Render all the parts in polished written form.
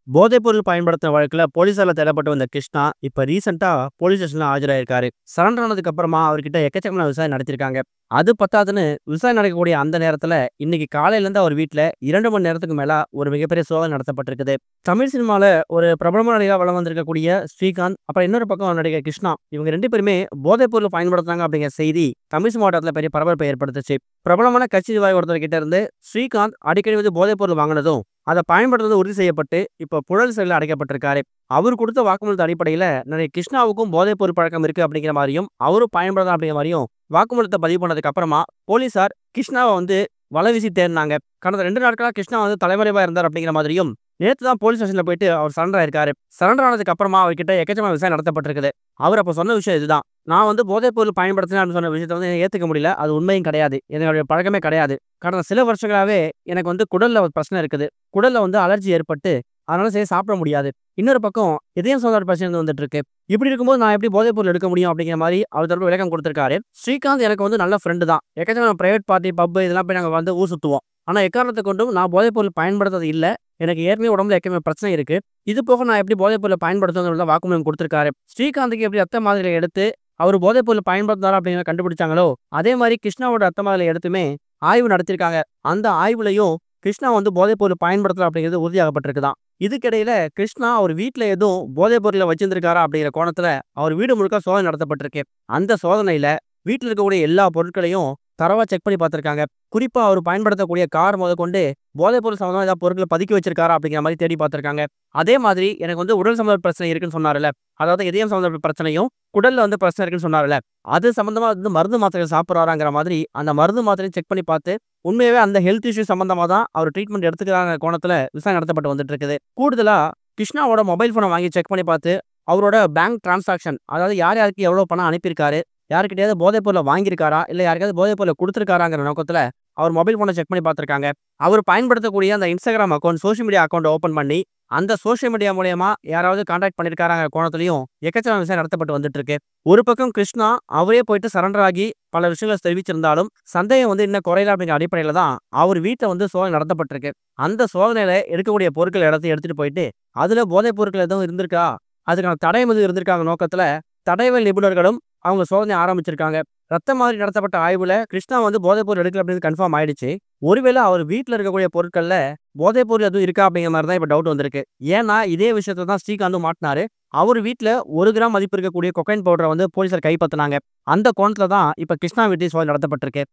போதைப்பொருள் பயன்படுத்தின வழக்குல போலீசார்ல தேடப்பட்டு வந்த கிருஷ்ணா, இப்ப ரீசென்ட்டா போலீஸ் ஸ்டேஷன்ல ஆஜராயிருக்காரு. சரண்டர் ஆனதுக்கு அப்புறமா அவர்கிட்ட எக்கச்சக்கமான விசாரணை நடத்தியிருக்காங்க. அது பத்தாதுன்னு விசாரணை நடக்கக்கூடிய அந்த நேரத்துல, இன்னைக்கு காலையில இருந்து அவர் வீட்ல 2 மணி நேரத்துக்கு மேல ஒரு மிகப்பெரிய சோதனை நடத்தப்பட்டிருக்குது. தமிழ் சினிமால ஒரு பிரபலமான நடிகரா வலம் வந்திருக்கக்கூடிய ஸ்ரீகாந்த், அப்புறம் இன்னொரு பக்கம் நடிகர் கிருஷ்ணா, இவங்க 2 பேருமே போதைப்பொருள் பயன்படுத்துனாங்க அப்படிங்கிற செய்தி தமிழ் சினிமா வட்டாரத்துல பெரிய பரபரப்பை ஏற்படுத்துச்சு. பிரபலமான கட்சி நிர்வாகி ஒருத்தர் கிட்ட இருந்து ஸ்ரீகாந்த் அடிக்கடி வந்து போதைப்பொருள் வாங்கினதும், அத பயன்படுத்துறது உறுதி செய்யப்பட்டு, இப்ப புழல் சிறையில அடைக்கப்பட்டிருக்காரு. அவர் குடுத்த வாக்குமூலத்து அடிப்படையில, நடிகை கிருஷ்ணாவுக்கும் போதைப்பொருள் பழக்கம் இருக்கு அப்படிங்கிற மாரியும், அவரும் பயன்படுத்தலாம் அப்படிங்கிற மாரியும் வாக்குமூலத்த பதிவு பண்ணதுக்கு அப்புறமா, போலீசார் கிருஷ்ணாவ வந்து வலை வீசி தேடுனாங்க. கடந்த 2 நாட்களா கிருஷ்ணா வந்து தலைமறைவா இருந்தார் அப்படிங்கிற மாதிரியும், நேத்து தான் போலீஸ் ஸ்டேஷன்ல போயிட்டு அவர் சரண்டர் ஆயிருக்காரு. சரண்டர் ஆனதுக்கு அப்புறமா அவர்கிட்ட எக்கச்சக்கமான விசாரணை நடத்தப்பட்டிருக்குது. அவர் அப்ப சொன்ன விஷயம் இதுதான். நான் வந்து போதைப்பொருள் பயன்படுத்தினேன் அப்படின்னு சொன்ன விஷயத்த வந்து ஏத்துக்க முடியல. அது உண்மையும் கிடையாது. என்னுடைய பழக்கமே கிடையாது. கடந்த சில வருஷங்களாவே எனக்கு வந்து குடல்ல ஒரு பிரச்சனை இருக்குது. குடல்ல வந்து அலர்ஜி ஏற்பட்டு, அதனால சரியா சாப்பிட முடியாது. இன்னொரு பக்கம் இதயம் சம்மந்தப்பட்ட பிரச்சனை வந்துட்டு இருக்கு. இப்படி இருக்கும்போது நான் எப்படி போதைப்பொருள் எடுக்க முடியும் அப்படிங்கிற மாரி அவர் தரப்பு விளக்கம் குடுத்திருக்காரு. ஸ்ரீகாந்த் எனக்கு வந்து நல்ல ஃப்ரெண்டு தான். எக்கச்சக்கமான பிரைவேட் பார்ட்டி, பப் இதெல்லாம் போய் நாங்க வந்து ஊர் சுத்துவோம். ஆனா எக்காரணத்த கொண்டும் நான் போதைப்பொருள் பயன்படுத்துறது இல்ல. எனக்கு ஏற்கனவே உடம்புல ஏற்கனவே பிரச்சனை இருக்கு. இது போக நான் எப்படி போதைப்பொருள பயன்படுத்துவேங்கிறத வாக்குமூலம் குடுத்திருக்காரு. ஸ்ரீகாந்துக்கு எப்படி ரத்த மாதிரியை எடுத்து அவரு போதைப்பொருள் பயன்படுத்தினாரா அப்படிங்கிறத கண்டுபிடிச்சாங்களோ, அதே மாரி கிருஷ்ணாவோட ரத்த மாதிரியை எடுத்துமே ஆய்வு நடத்தியிருக்காங்க. அந்த ஆய்வுலயும் கிருஷ்ணா வந்து போதைப்பொருள் பயன்படுத்தல அப்படிங்கிறது உறுதியாகப்பட்டிருக்குதாம். இதுக்கிடையில கிருஷ்ணா அவர் வீட்ல எதுவும் போதைப் பொருள வச்சிருந்திருக்காரா அப்படிங்கிற கோணத்துல அவர் வீடு முழுக்க சோதனை நடத்தப்பட்டிருக்கு. அந்த சோதனையில வீட்ல இருக்கக்கூடிய எல்லா பொருட்களையும் தரவா செக் பண்ணி பார்த்திருக்காங்க. குறிப்பா அவர் பயன்படுத்தக்கூடிய கார் முதற்கொண்டு போதைப்பொருள் சம்மந்தமா ஏதாவது பொருட்கள பதுக்கி வச்சிருக்காரா அப்படிங்கிற மாரி தேடி பார்த்திருக்காங்க. அதே மாதிரி எனக்கு வந்து உடல் சம்மந்த பிரச்சனை இருக்குன்னு சொன்னாருல்ல. அதாவது இதயம் சம்மந்தப்பட்ட பிரச்சனையும், குடல்ல வந்து பிரச்சனை இருக்குன்னு சொன்னாருல்ல. அது சம்மந்தமா வந்து மருந்து மாத்திரைகள் சாப்பிடுறாராங்கிற மாதிரி அந்த மருந்து மாத்திரையும் செக் பண்ணி பார்த்து, உண்மையாவே அந்த ஹெல்த் இஷ்யூ சம்மந்தமா தான் அவர் ட்ரீட்மெண்ட் எடுத்துக்கிறாங்கற கோணத்துல விசாரணை நடத்தப்பட்டு வந்துட்டு இருக்குது. கூடுதலா கிருஷ்ணாவோட மொபைல் ஃபோன வாங்கி செக் பண்ணி பார்த்து, அவரோட பேங்க் டிரான்சாக்ஷன், அதாவது யார் யாருக்கு எவ்வளோ பணம் அனுப்பியிருக்காரு, யார்கிட்டயாவது போதைப் பொருள வாங்கியிருக்காரா, இல்ல யாருக்காவது போதைப் பொருள குடுத்திருக்காராங்கிற நோக்கத்துல அவர் மொபைல் ஃபோன செக் பண்ணி பார்த்திருக்காங்க. அவர் பயன்படுத்தக்கூடிய அந்த Instagram account, social media account open பண்ணி, அந்த சோசியல் மீடியா மூலியமா யாராவது கான்டாக்ட் பண்ணியிருக்காராங்கிற கோணத்திலயும் எக்கச்சக்கமான விசாரணை நடத்தப்பட்டு வந்துட்டு இருக்கு. ஒரு பக்கம் கிருஷ்ணா அவரே போயிட்டு சரண்டர் ஆகி பல விஷயங்கள தெரிவிச்சிருந்தாலும், சந்தேகம் வந்து இன்னும் குறையல அப்படிங்கிற அடிப்படையில தான் அவர் வீட்ல வந்து சோதனை நடத்தப்பட்டிருக்கு. அந்த சோதனையில எடுக்கக்கூடிய பொருட்கள் எல்லாத்தையும் எடுத்துட்டு போயிட்டு, அதுல போதைப் பொருட்கள் எதுவும் இருந்திருக்கா, அதுக்கான தடயம் எதுவும் இருந்திருக்காங்க நோக்கத்துல தடயவியல் நிபுணர்களும் அவங்க சோதனைய ஆரம்பிச்சிருக்காங்க. ரத்த மாதிரி நடத்தப்பட்ட ஆய்வுல கிருஷ்ணா வந்து போதைப்பொருள் எடுக்கல அப்படின்னு கன்ஃபார்ம் ஆயிடுச்சு. ஒருவேளை அவர் வீட்ல இருக்கக்கூடிய பொருட்கள்ல போதைப்பொருள் எதுவும் இருக்கா அப்படிங்கிற மாரி தான் இப்ப டவுட் வந்திருக்கு. ஏன்னா இதே விஷயத்த தான் ஸ்ரீகாந்தும் மாட்டுனாரு. அவரு வீட்ல 1 கிராம் மதிப்பு இருக்கக்கூடிய கொக்கைன் பவுடர வந்து போலீசார் கைப்பத்துனாங்க. அந்த கோணத்துல தான் இப்ப கிருஷ்ணா வீட்லயும் சோதனை நடத்தப்பட்டிருக்கு.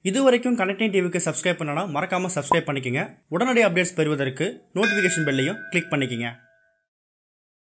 இதுவரைக்கும் கனெக்டிங் டிவிக்கு சப்ஸ்கிரைப் பண்ணனா மறக்காம சப்ஸ்கிரைப் பண்ணிக்கங்க. உடனடி அப்டேட்ஸ் பெறுவதற்கு நோட்டிபிகேஷன் பெல்லையும் கிளிக் பண்ணிக்கங்க.